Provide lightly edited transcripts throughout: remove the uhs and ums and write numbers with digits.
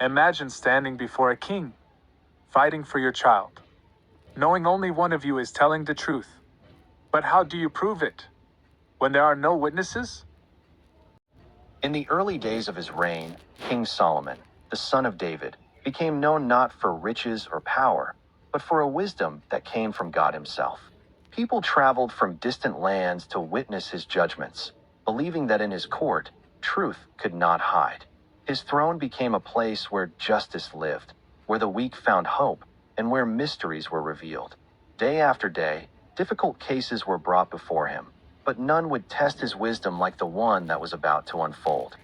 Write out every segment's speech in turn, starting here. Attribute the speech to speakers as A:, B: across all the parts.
A: Imagine standing before a king, fighting for your child, knowing only one of you is telling the truth. But how do you prove it when there are no witnesses?
B: In the early days of his reign, King Solomon, the son of David, became known not for riches or power, but for a wisdom that came from God himself. People traveled from distant lands to witness his judgments, believing that in his court, truth could not hide. His throne became a place where justice lived, where the weak found hope, and where mysteries were revealed. Day after day, difficult cases were brought before him, but none would test his wisdom like the one that was about to unfold.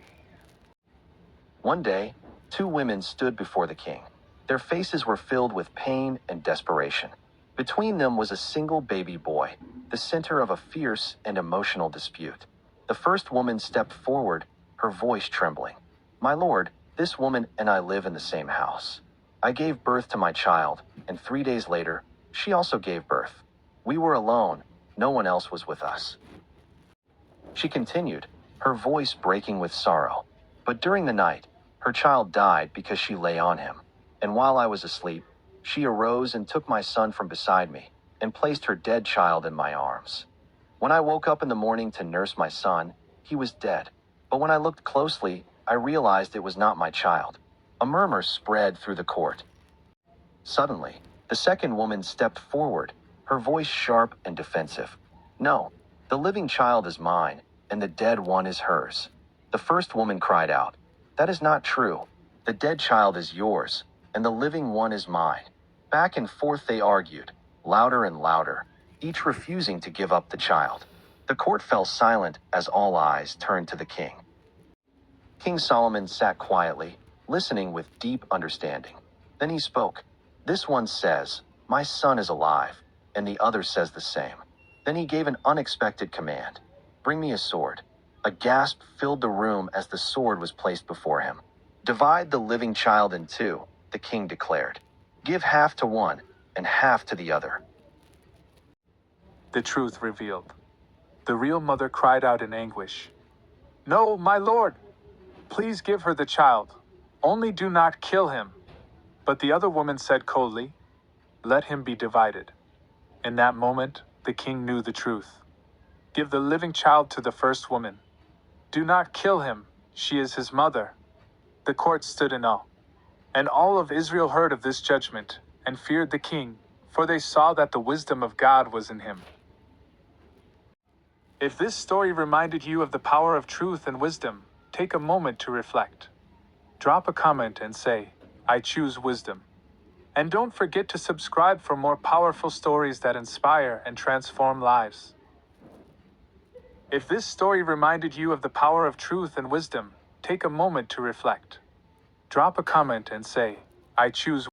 B: One day, two women stood before the king. Their faces were filled with pain and desperation. Between them was a single baby boy, the center of a fierce and emotional dispute. The first woman stepped forward, her voice trembling. "My lord, this woman and I live in the same house. I gave birth to my child, and 3 days later, she also gave birth. We were alone, no one else was with us." She continued, her voice breaking with sorrow. "But during the night, her child died because she lay on him. And while I was asleep, she arose and took my son from beside me and placed her dead child in my arms. When I woke up in the morning to nurse my son, he was dead. But when I looked closely, I realized it was not my child." A murmur spread through the court. Suddenly, the second woman stepped forward, her voice sharp and defensive. "No, the living child is mine, and the dead one is hers." The first woman cried out, "That is not true. The dead child is yours, and the living one is mine." Back and forth they argued, louder and louder, each refusing to give up the child. The court fell silent as all eyes turned to the king. King Solomon sat quietly, listening with deep understanding. Then he spoke. "This one says, 'My son is alive,' and the other says the same." Then he gave an unexpected command. "Bring me a sword." A gasp filled the room as the sword was placed before him. "Divide the living child in two," the king declared. "Give half to one and half to the other."
A: The truth revealed. The real mother cried out in anguish, "No, my lord! Please give her the child. Only do not kill him." But the other woman said coldly, "Let him be divided." In that moment, the king knew the truth. Give the living child to the first woman. Do not kill him. She is his mother. The court stood in awe. And all of Israel heard of this judgment and feared the king, for they saw that the wisdom of God was in him. If this story reminded you of the power of truth and wisdom, take a moment to reflect. Drop a comment and say, "I choose wisdom." And don't forget to subscribe for more powerful stories that inspire and transform lives. If this story reminded you of the power of truth and wisdom, take a moment to reflect. Drop a comment and say, "I choose